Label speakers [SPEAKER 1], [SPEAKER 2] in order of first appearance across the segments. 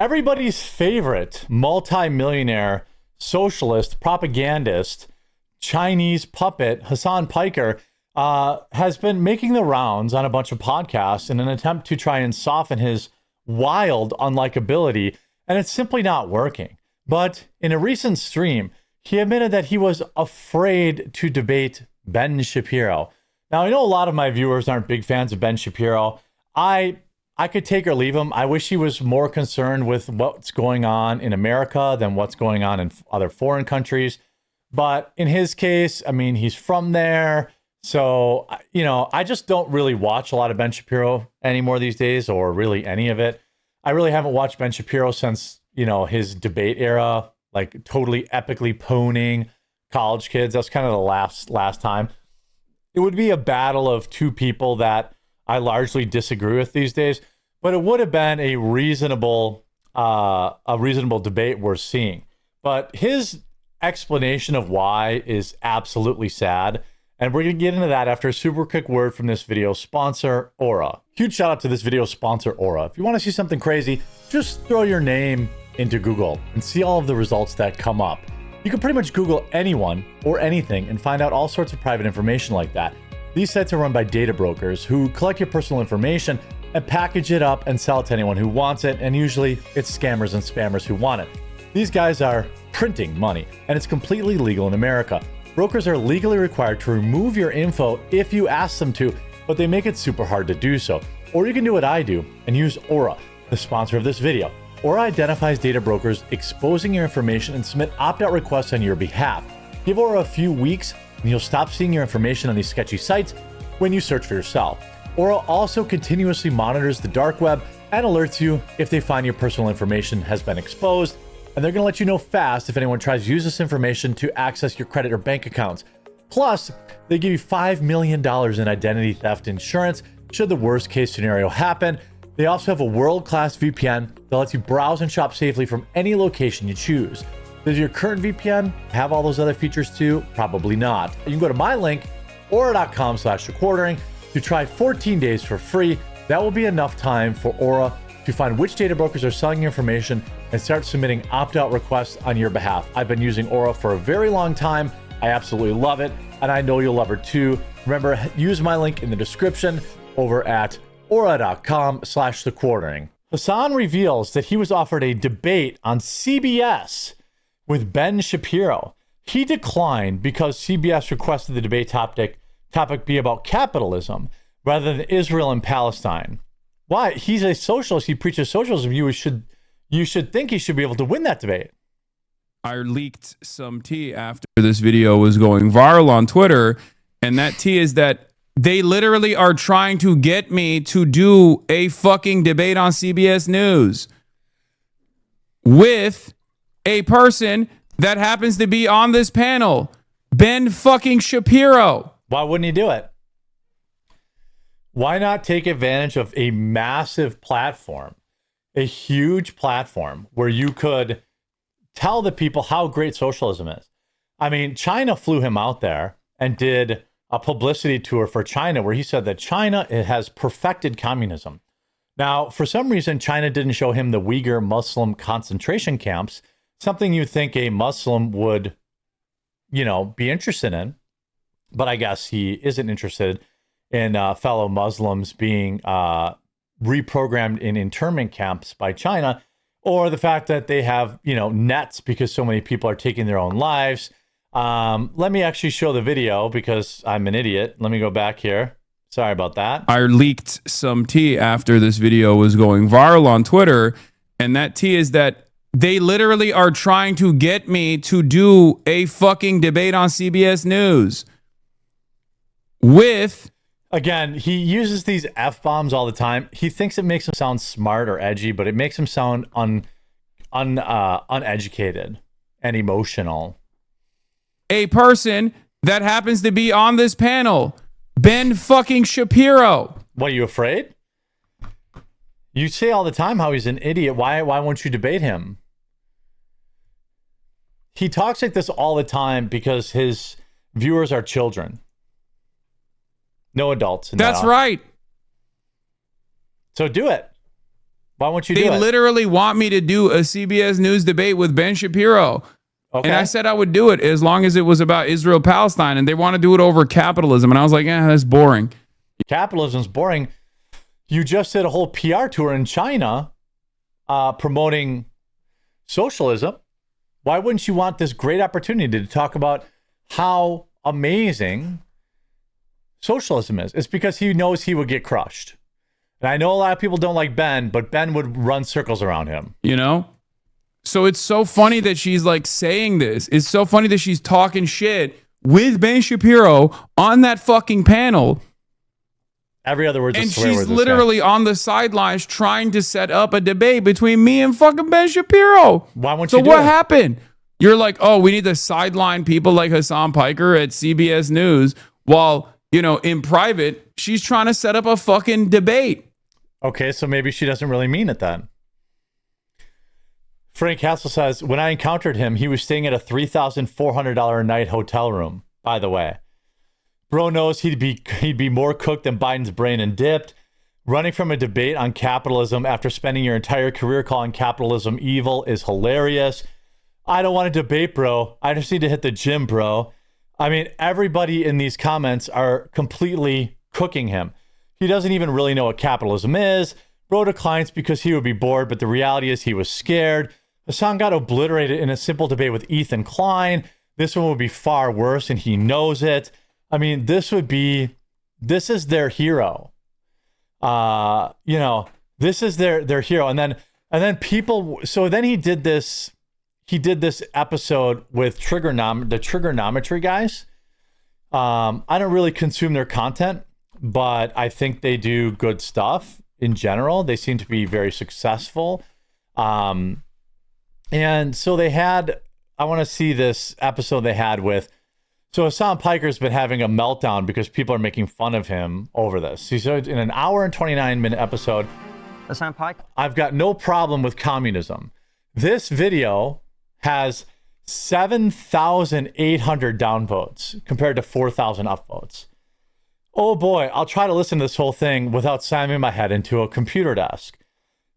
[SPEAKER 1] Everybody's favorite multi-millionaire socialist propagandist Chinese puppet Hasan Piker has been making the rounds on a bunch of podcasts in an attempt to try and soften his wild unlikability, and it's simply not working. But in a recent stream, he admitted that he was afraid to debate Ben Shapiro. Now, I know a lot of my viewers aren't big fans of Ben Shapiro. I could take or leave him. I wish he was more concerned with what's going on in America than what's going on in other foreign countries. But in his case, I mean, he's from there. So, you know, I just don't really watch a lot of Ben Shapiro anymore these days, or really any of it. I really haven't watched Ben Shapiro since, you know, his debate era, like totally epically poning college kids. That's kind of the last time. It would be a battle of two people that I largely disagree with these days, but it would have been a reasonable debate worth seeing. But his explanation of why is absolutely sad, and we're going to get into that after a super quick word from this video sponsor, Aura. Huge shout out to this video sponsor, Aura. If you want to see something crazy, just throw your name into Google and see all of the results that come up. You can pretty much Google anyone or anything and find out all sorts of private information like that. These sites are run by data brokers who collect your personal information and package it up and sell it to anyone who wants it, and usually it's scammers and spammers who want it. These guys are printing money, and it's completely legal in America. Brokers are legally required to remove your info if you ask them to, but they make it super hard to do so. Or you can do what I do and use Aura, the sponsor of this video. Aura identifies data brokers exposing your information and submit opt-out requests on your behalf. Give Aura a few weeks and you'll stop seeing your information on these sketchy sites when you search for yourself. Aura also continuously monitors the dark web and alerts you if they find your personal information has been exposed, and they're going to let you know fast if anyone tries to use this information to access your credit or bank accounts. Plus, they give you $5 million in identity theft insurance should the worst case scenario happen. They also have a world-class VPN that lets you browse and shop safely from any location you choose. Does your current VPN have all those other features too? Probably not. You can go to my link, aura.com/recording, to try 14 days for free. That will be enough time for Aura to find which data brokers are selling your information and start submitting opt-out requests on your behalf. I've been using Aura for a very long time. I absolutely love it, and I know you'll love her too. Remember, use my link in the description over at aura.com/thequartering. Hasan reveals that he was offered a debate on CBS with Ben Shapiro. He declined because CBS requested the debate topic be about capitalism rather than Israel and Palestine. Why? He's a socialist. He preaches socialism. You should think he should be able to win that debate.
[SPEAKER 2] I leaked some tea after this video was going viral on Twitter, and that tea is that they literally are trying to get me to do a fucking debate on CBS News with a person that happens to be on this panel, Ben fucking Shapiro.
[SPEAKER 1] Why wouldn't he do it? Why not take advantage of a massive platform, a huge platform where you could tell the people how great socialism is? I mean, China flew him out there and did a publicity tour for China where he said that China has perfected communism. Now, for some reason, China didn't show him the Uyghur Muslim concentration camps, something you think a Muslim would, you know, be interested in. But I guess he isn't interested in fellow Muslims being reprogrammed in internment camps by China, or the fact that they have, you know, nets because so many people are taking their own lives. Let me actually show the video because I'm an idiot. Let me go back here. Sorry about that.
[SPEAKER 2] I leaked some tea after this video was going viral on Twitter, and that tea is that they literally are trying to get me to do a fucking debate on CBS News with...
[SPEAKER 1] Again, he uses these F-bombs all the time. He thinks it makes him sound smart or edgy, but it makes him sound uneducated and emotional.
[SPEAKER 2] A person that happens to be on this panel, Ben fucking Shapiro.
[SPEAKER 1] What, are you afraid? You say all the time how he's an idiot. Why won't you debate him? He talks like this all the time because his viewers are children. No adults.
[SPEAKER 2] That's right.
[SPEAKER 1] So do it. Why won't you
[SPEAKER 2] They
[SPEAKER 1] do it?
[SPEAKER 2] literally want me to do a CBS News debate with Ben Shapiro.
[SPEAKER 1] Okay.
[SPEAKER 2] And I said I would do it as long as it was about Israel-Palestine, and they want to do it over capitalism. And I was like, that's boring.
[SPEAKER 1] Capitalism's boring. You just did a whole PR tour in China promoting socialism. Why wouldn't you want this great opportunity to talk about how amazing socialism is? It's because he knows he would get crushed. And I know a lot of people don't like Ben, but Ben would run circles around him.
[SPEAKER 2] You know? So it's so funny that she's like saying this. It's so funny that she's talking shit with Ben Shapiro on that fucking panel.
[SPEAKER 1] Every other word's a
[SPEAKER 2] And
[SPEAKER 1] swear word.
[SPEAKER 2] she's
[SPEAKER 1] This
[SPEAKER 2] literally
[SPEAKER 1] guy.
[SPEAKER 2] on the sidelines trying to set up a debate between me and fucking Ben Shapiro.
[SPEAKER 1] Why won't
[SPEAKER 2] So
[SPEAKER 1] you do
[SPEAKER 2] what
[SPEAKER 1] it?
[SPEAKER 2] happened? You're like, oh, we need to sideline people like Hasan Piker at CBS News while, in private, she's trying to set up a fucking debate.
[SPEAKER 1] Okay, so maybe she doesn't really mean it then. Frank Hassel says, when I encountered him, he was staying at a $3,400 a night hotel room, by the way. Bro knows he'd be more cooked than Biden's brain and dipped. Running from a debate on capitalism after spending your entire career calling capitalism evil is hilarious. I don't want to debate, bro. I just need to hit the gym, bro. I mean, everybody in these comments are completely cooking him. He doesn't even really know what capitalism is. Bro declines because he would be bored, but the reality is he was scared. Hasan got obliterated in a simple debate with Ethan Klein. This one would be far worse, and he knows it. I mean, this is their hero. This is their hero. And then people, so then he did this episode with the Triggernometry guys. I don't really consume their content, but I think they do good stuff in general. They seem to be very successful. And so I want to see this episode they had with, so Hasan Piker's been having a meltdown because people are making fun of him over this. He's in an hour and 29-minute episode.
[SPEAKER 3] Hasan Piker?
[SPEAKER 1] I've got no problem with communism. This video has 7,800 downvotes compared to 4,000 upvotes. Oh boy, I'll try to listen to this whole thing without slamming my head into a computer desk.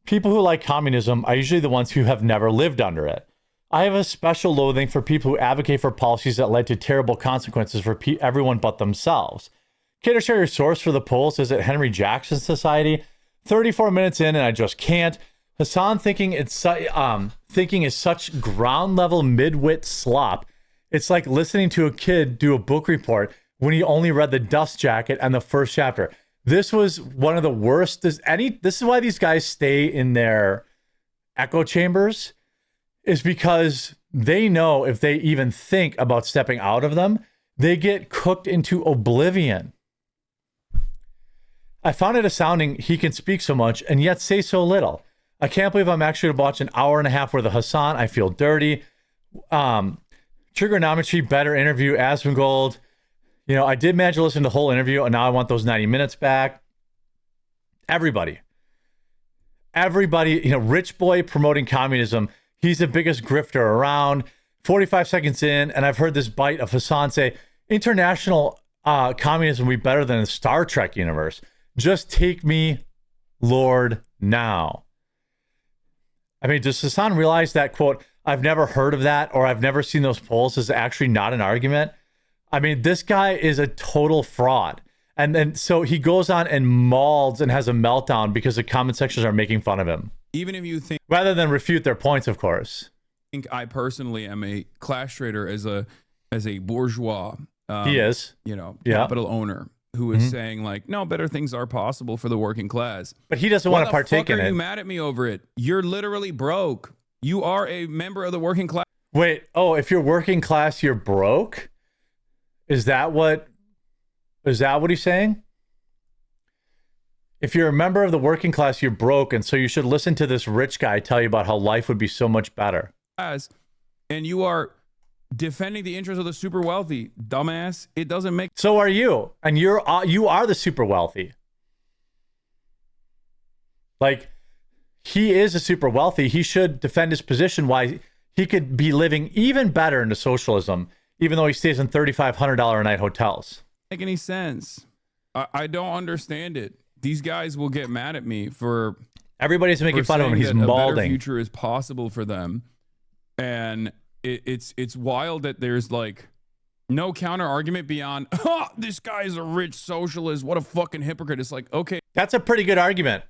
[SPEAKER 1] People who like communism are usually the ones who have never lived under it. I have a special loathing for people who advocate for policies that led to terrible consequences for everyone but themselves. Care to share your source for the polls? Is it Henry Jackson Society? 34 minutes in and I just can't. Hasan thinking is such ground level mid-wit slop. It's like listening to a kid do a book report when he only read the dust jacket and the first chapter. This was one of the worst. This is why these guys stay in their echo chambers, is because they know if they even think about stepping out of them, they get cooked into oblivion. I found it astounding he can speak so much and yet say so little. I can't believe I'm actually going to watch an hour and a half worth of Hasan. I feel dirty. Triggernometry, better interview, Asmongold. I did manage to listen to the whole interview, and now I want those 90 minutes back. Everybody, Rich Boy promoting communism. He's the biggest grifter around. 45 seconds in, and I've heard this bite of Hasan say, international communism will be better than the Star Trek universe. Just take me, Lord, now. I mean, does Hasan realize that, quote, I've never heard of that, or I've never seen those polls, is actually not an argument? I mean, this guy is a total fraud. And then so he goes on and mauls and has a meltdown because the comment sections are making fun of him.
[SPEAKER 2] Even if you think,
[SPEAKER 1] rather than refute their points, of course.
[SPEAKER 2] I personally am a class trader as a bourgeois.
[SPEAKER 1] He is.
[SPEAKER 2] Capital owner who is saying like, no, better things are possible for the working class.
[SPEAKER 1] But he doesn't want to partake in it.
[SPEAKER 2] Why the fuck are you mad at me over it? You're literally broke. You are a member of the working class.
[SPEAKER 1] Wait, if you're working class, you're broke? Is that what he's saying? If you're a member of the working class, you're broke, and so you should listen to this rich guy tell you about how life would be so much better.
[SPEAKER 2] And you are defending the interests of the super wealthy, dumbass. It doesn't make.
[SPEAKER 1] So are you, and you are the super wealthy. Like, he is a super wealthy. He should defend his position why he could be living even better into socialism, even though he stays in $3,500 a night hotels.
[SPEAKER 2] Make any sense? I don't understand it. These guys will get mad at me for
[SPEAKER 1] Everybody's making
[SPEAKER 2] for
[SPEAKER 1] fun of him.
[SPEAKER 2] saying
[SPEAKER 1] He's
[SPEAKER 2] that a better
[SPEAKER 1] balding.
[SPEAKER 2] future is possible for them, and it's wild that there's like no counter argument beyond, oh, this guy is a rich socialist. What a fucking hypocrite. It's like, okay,
[SPEAKER 1] That's a pretty good argument.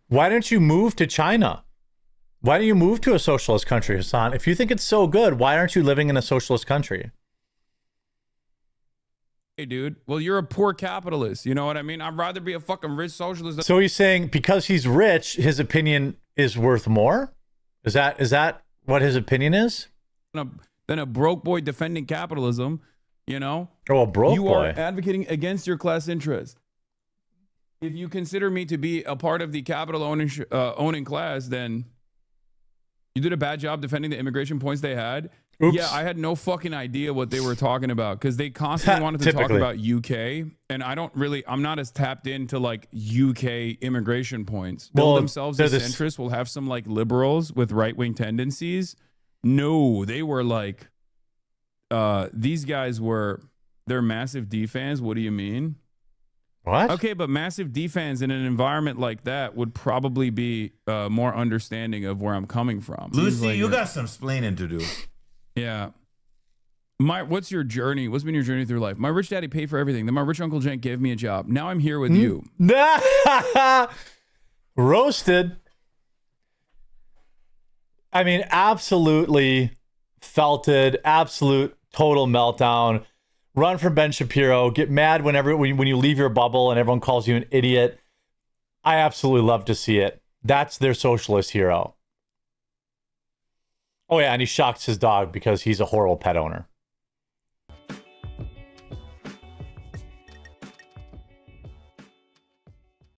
[SPEAKER 1] Why don't you move to China? Why don't you move to a socialist country, Hasan? If you think it's so good, why aren't you living in a socialist country?
[SPEAKER 2] hey, dude, well, you're a poor capitalist. You know what I mean? I'd rather be a fucking rich socialist.
[SPEAKER 1] So he's saying because he's rich, his opinion is worth more? Is that what his opinion is?
[SPEAKER 2] Than a broke boy defending capitalism, you know?
[SPEAKER 1] Oh, a broke
[SPEAKER 2] you
[SPEAKER 1] boy.
[SPEAKER 2] are advocating against your class interest. If you consider me to be a part of the capital owning class, then you did a bad job defending the immigration points they had.
[SPEAKER 1] Oops.
[SPEAKER 2] Yeah, I had no fucking idea what they were talking about because they constantly wanted to talk about UK, and I'm not as tapped into like UK immigration points. Bill
[SPEAKER 1] Well,
[SPEAKER 2] themselves as centrists will have some like liberals with right-wing tendencies. No, they were like, these guys they're massive D fans. What do you mean?
[SPEAKER 1] What?
[SPEAKER 2] Okay, but massive D fans in an environment like that would probably be more understanding of where I'm coming from.
[SPEAKER 3] Lucy, you got some splaining to do.
[SPEAKER 2] Yeah. What's your journey? What's been your journey through life? My rich daddy paid for everything. Then my rich uncle Jen gave me a job. Now I'm here with you.
[SPEAKER 1] Roasted. I mean, absolutely felted, absolute total meltdown. Run from Ben Shapiro. Get mad when you leave your bubble and everyone calls you an idiot. I absolutely love to see it. That's their socialist hero. Oh yeah, and he shocks his dog because he's a horrible pet owner.